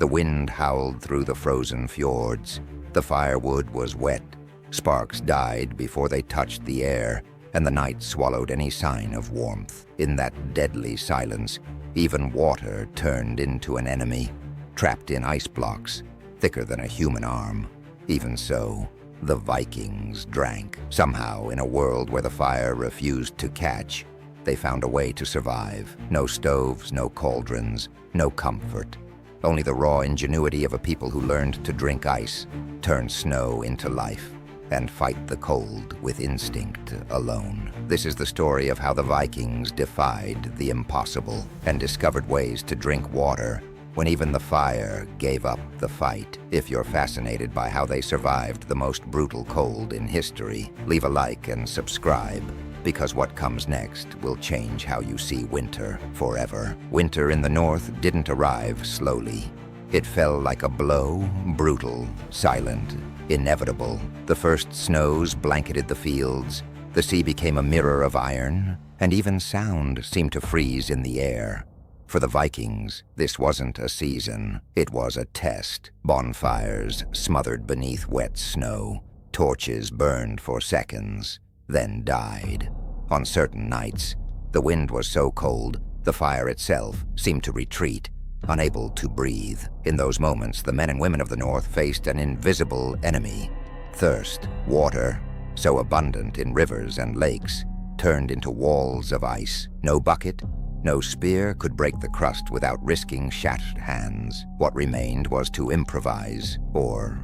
The wind howled through the frozen fjords. The firewood was wet. Sparks died before they touched the air, and the night swallowed any sign of warmth. In that deadly silence, even water turned into an enemy, trapped in ice blocks, thicker than a human arm. Even so, the Vikings drank. Somehow, in a world where the fire refused to catch, they found a way to survive. No stoves, no cauldrons, no comfort. Only the raw ingenuity of a people who learned to drink ice, turn snow into life, and fight the cold with instinct alone. This is the story of how the Vikings defied the impossible and discovered ways to drink water when even the fire gave up the fight. If you're fascinated by how they survived the most brutal cold in history, leave a like and subscribe, because what comes next will change how you see winter forever. Winter in the north didn't arrive slowly. It fell like a blow, brutal, silent, inevitable. The first snows blanketed the fields, the sea became a mirror of iron, and even sound seemed to freeze in the air. For the Vikings, this wasn't a season, it was a test. Bonfires smothered beneath wet snow, torches burned for seconds, then died. On certain nights, the wind was so cold, the fire itself seemed to retreat, unable to breathe. In those moments, the men and women of the north faced an invisible enemy. Thirst, water, so abundant in rivers and lakes, turned into walls of ice. No bucket, no spear could break the crust without risking shattered hands. What remained was to improvise or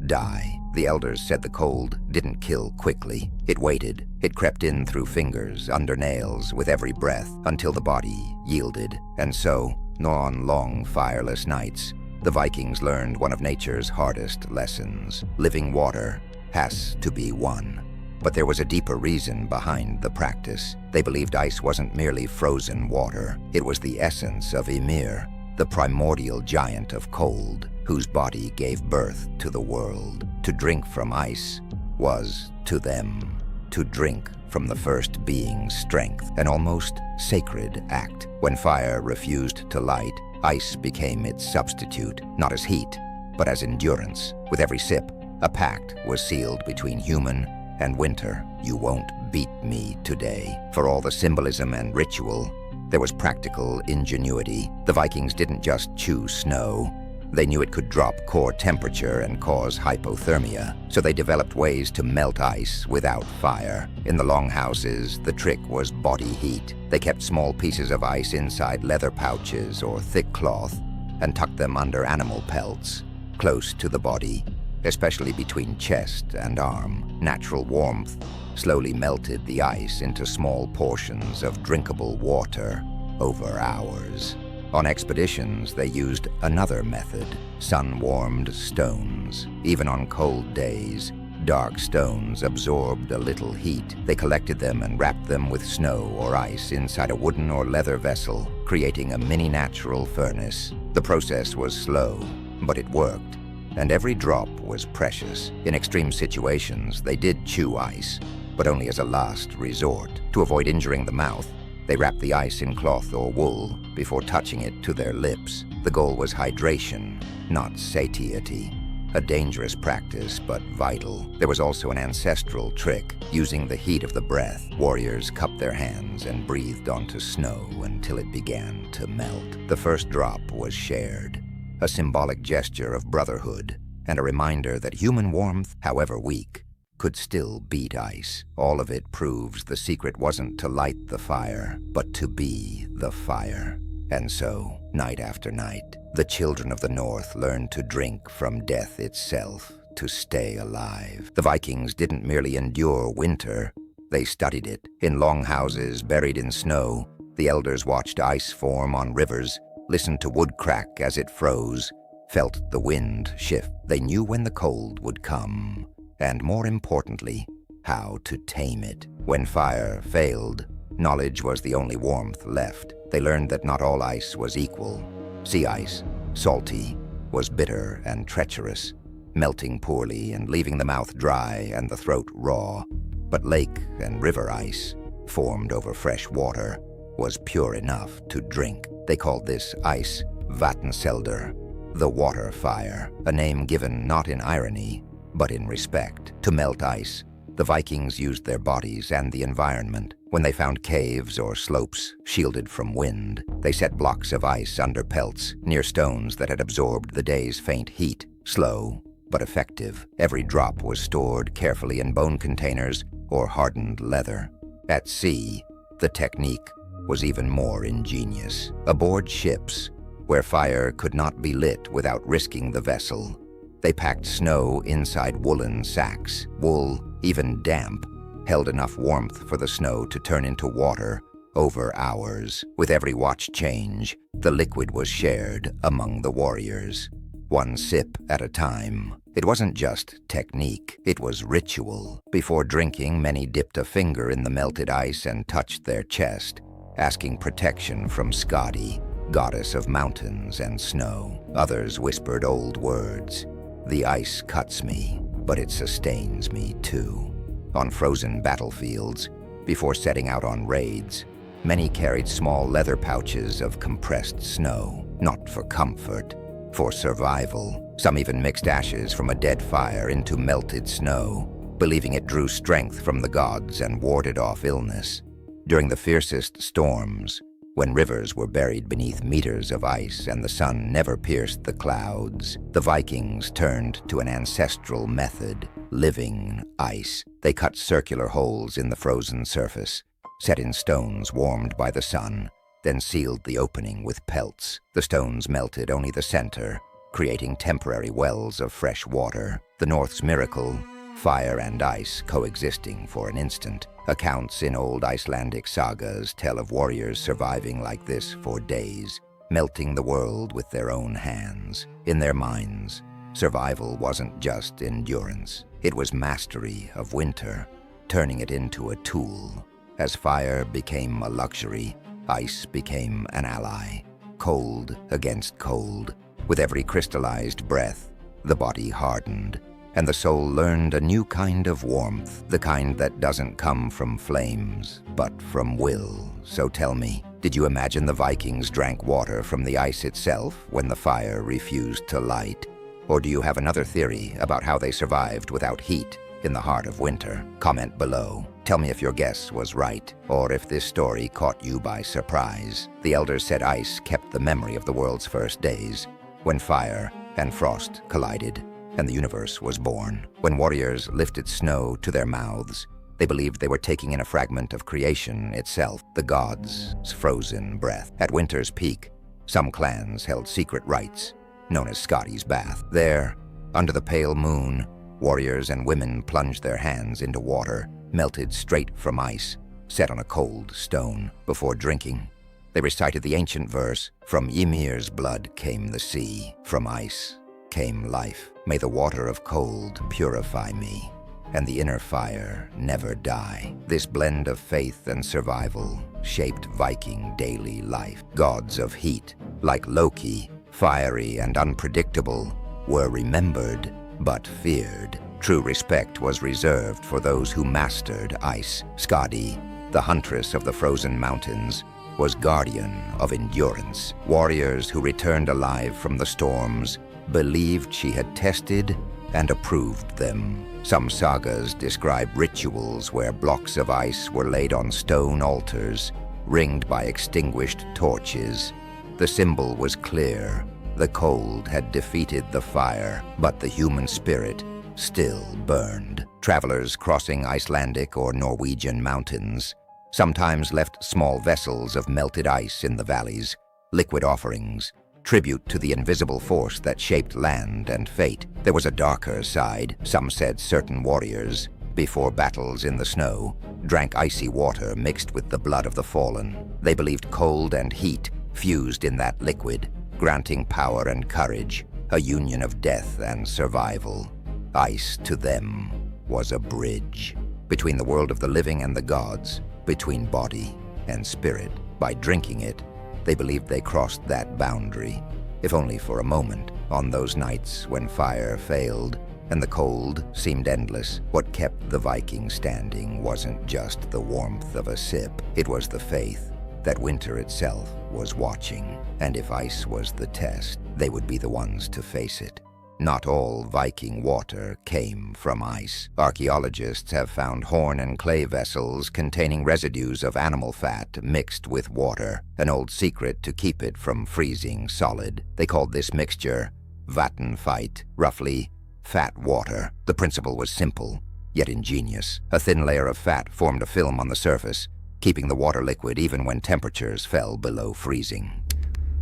die. The elders said the cold didn't kill quickly. It waited. It crept in through fingers, under nails, with every breath, until the body yielded. And so, on long, fireless nights, the Vikings learned one of nature's hardest lessons. Living water has to be won. But there was a deeper reason behind the practice. They believed ice wasn't merely frozen water. It was the essence of Ymir, the primordial giant of cold, whose body gave birth to the world. To drink from ice was, to them, to drink from the first being's strength, an almost sacred act. When fire refused to light, ice became its substitute, not as heat, but as endurance. With every sip, a pact was sealed between human and winter. You won't beat me today. For all the symbolism and ritual, there was practical ingenuity. The Vikings didn't just chew snow. They knew it could drop core temperature and cause hypothermia, so they developed ways to melt ice without fire. In the longhouses, the trick was body heat. They kept small pieces of ice inside leather pouches or thick cloth and tucked them under animal pelts, close to the body, especially between chest and arm. Natural warmth slowly melted the ice into small portions of drinkable water over hours. On expeditions, they used another method, sun-warmed stones. Even on cold days, dark stones absorbed a little heat. They collected them and wrapped them with snow or ice inside a wooden or leather vessel, creating a mini natural furnace. The process was slow, but it worked, and every drop was precious. In extreme situations, they did chew ice, but only as a last resort. To avoid injuring the mouth, they wrapped the ice in cloth or wool before touching it to their lips. The goal was hydration, not satiety. A dangerous practice, but vital. There was also an ancestral trick. Using the heat of the breath, warriors cupped their hands and breathed onto snow until it began to melt. The first drop was shared, a symbolic gesture of brotherhood and a reminder that human warmth, however weak, could still beat ice. All of it proves the secret wasn't to light the fire, but to be the fire. And so, night after night, the children of the North learned to drink from death itself to stay alive. The Vikings didn't merely endure winter, they studied it. In longhouses buried in snow, the elders watched ice form on rivers, listened to wood crack as it froze, felt the wind shift. They knew when the cold would come, and more importantly, how to tame it. When fire failed, knowledge was the only warmth left. They learned that not all ice was equal. Sea ice, salty, was bitter and treacherous, melting poorly and leaving the mouth dry and the throat raw. But lake and river ice, formed over fresh water, was pure enough to drink. They called this ice Vattenselder, the water fire, a name given not in irony, but in respect. To melt ice, the Vikings used their bodies and the environment. When they found caves or slopes shielded from wind, they set blocks of ice under pelts near stones that had absorbed the day's faint heat. Slow, but effective. Every drop was stored carefully in bone containers or hardened leather. At sea, the technique was even more ingenious. Aboard ships, where fire could not be lit without risking the vessel, they packed snow inside woolen sacks. Wool, even damp, held enough warmth for the snow to turn into water over hours. With every watch change, the liquid was shared among the warriors, one sip at a time. It wasn't just technique, it was ritual. Before drinking, many dipped a finger in the melted ice and touched their chest, asking protection from Skadi, goddess of mountains and snow. Others whispered old words. The ice cuts me, but it sustains me too. On frozen battlefields, before setting out on raids, many carried small leather pouches of compressed snow, not for comfort, for survival. Some even mixed ashes from a dead fire into melted snow, believing it drew strength from the gods and warded off illness. During the fiercest storms, when rivers were buried beneath meters of ice and the sun never pierced the clouds, the Vikings turned to an ancestral method, living ice. They cut circular holes in the frozen surface, set in stones warmed by the sun, then sealed the opening with pelts. The stones melted only the center, creating temporary wells of fresh water. The North's miracle, fire and ice coexisting for an instant. Accounts in old Icelandic sagas tell of warriors surviving like this for days, melting the world with their own hands. In their minds, survival wasn't just endurance. It was mastery of winter, turning it into a tool. As fire became a luxury, ice became an ally. Cold against cold. With every crystallized breath, the body hardened, and the soul learned a new kind of warmth, the kind that doesn't come from flames, but from will. So tell me, did you imagine the Vikings drank water from the ice itself when the fire refused to light? Or do you have another theory about how they survived without heat in the heart of winter? Comment below. Tell me if your guess was right, or if this story caught you by surprise. The elders said ice kept the memory of the world's first days, when fire and frost collided, and the universe was born. When warriors lifted snow to their mouths, they believed they were taking in a fragment of creation itself, the gods' frozen breath. At winter's peak, some clans held secret rites, known as Skadi's Bath. There, under the pale moon, warriors and women plunged their hands into water, melted straight from ice, set on a cold stone. Before drinking, they recited the ancient verse, "From Ymir's blood came the sea, from ice came life. May the water of cold purify me, and the inner fire never die." This blend of faith and survival shaped Viking daily life. Gods of heat, like Loki, fiery and unpredictable, were remembered but feared. True respect was reserved for those who mastered ice. Skadi, the huntress of the frozen mountains, was guardian of endurance. Warriors who returned alive from the storms believed she had tested and approved them. Some sagas describe rituals where blocks of ice were laid on stone altars, ringed by extinguished torches. The symbol was clear. The cold had defeated the fire, but the human spirit still burned. Travelers crossing Icelandic or Norwegian mountains sometimes left small vessels of melted ice in the valleys, liquid offerings, tribute to the invisible force that shaped land and fate. There was a darker side. Some said certain warriors, before battles in the snow, drank icy water mixed with the blood of the fallen. They believed cold and heat fused in that liquid, granting power and courage, a union of death and survival. Ice, to them, was a bridge between the world of the living and the gods, between body and spirit. By drinking it, they believed they crossed that boundary, if only for a moment. On those nights when fire failed and the cold seemed endless, what kept the Vikings standing wasn't just the warmth of a sip. It was the faith that winter itself was watching. And if ice was the test, they would be the ones to face it. Not all Viking water came from ice. Archaeologists have found horn and clay vessels containing residues of animal fat mixed with water, an old secret to keep it from freezing solid. They called this mixture vattenfeit, roughly fat water. The principle was simple, yet ingenious. A thin layer of fat formed a film on the surface, keeping the water liquid even when temperatures fell below freezing.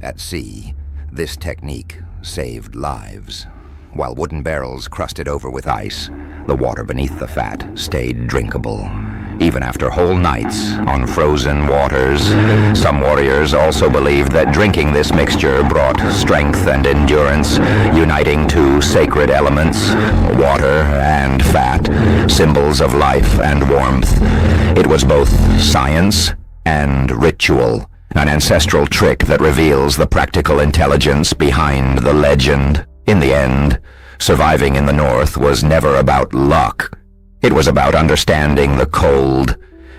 At sea, this technique saved lives. While wooden barrels crusted over with ice, the water beneath the fat stayed drinkable. Even after whole nights on frozen waters, some warriors also believed that drinking this mixture brought strength and endurance, uniting two sacred elements, water and fat, symbols of life and warmth. It was both science and ritual, an ancestral trick that reveals the practical intelligence behind the legend. In the end, surviving in the North was never about luck. It was about understanding the cold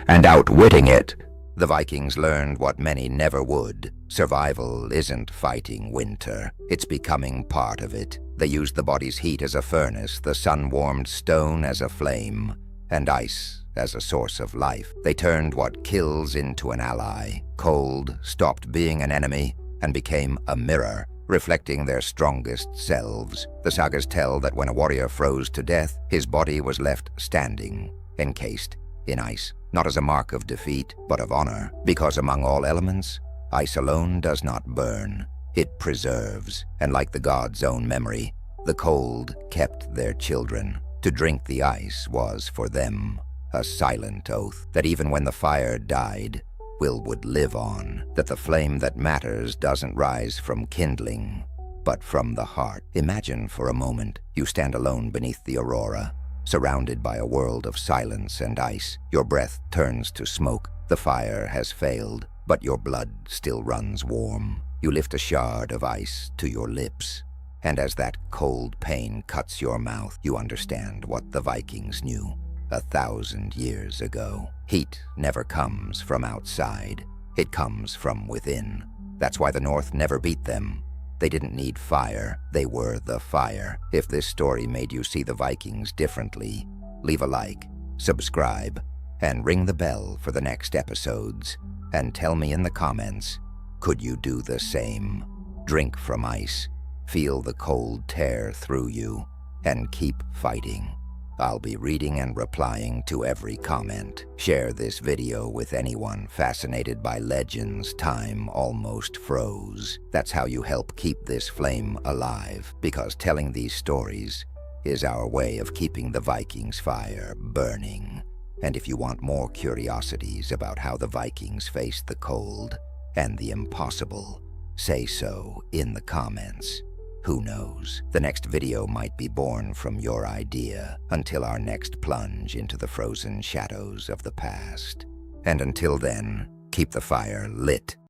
and outwitting it. The Vikings learned what many never would. Survival isn't fighting winter. It's becoming part of it. They used the body's heat as a furnace, the sun-warmed stone as a flame, and ice as a source of life. They turned what kills into an ally. Cold stopped being an enemy and became a mirror, reflecting their strongest selves. The sagas tell that when a warrior froze to death, his body was left standing, encased in ice, not as a mark of defeat, but of honor, because among all elements, ice alone does not burn. It preserves, and like the gods' own memory, the cold kept their children. To drink the ice was for them a silent oath that even when the fire died, will would live on, that the flame that matters doesn't rise from kindling, but from the heart. Imagine for a moment you stand alone beneath the aurora, surrounded by a world of silence and ice. Your breath turns to smoke. The fire has failed, but your blood still runs warm. You lift a shard of ice to your lips, and as that cold pain cuts your mouth, you understand what the Vikings knew 1,000 years ago. Heat never comes from outside. It comes from within. That's why the North never beat them. They didn't need fire. They were the fire. If this story made you see the Vikings differently, leave a like, subscribe, and ring the bell for the next episodes. And tell me in the comments, could you do the same? Drink from ice, feel the cold tear through you, and keep fighting. I'll be reading and replying to every comment. Share this video with anyone fascinated by legends time almost froze. That's how you help keep this flame alive, because telling these stories is our way of keeping the Vikings' fire burning. And if you want more curiosities about how the Vikings faced the cold and the impossible, say so in the comments. Who knows? The next video might be born from your idea. Until our next plunge into the frozen shadows of the past. And until then, keep the fire lit.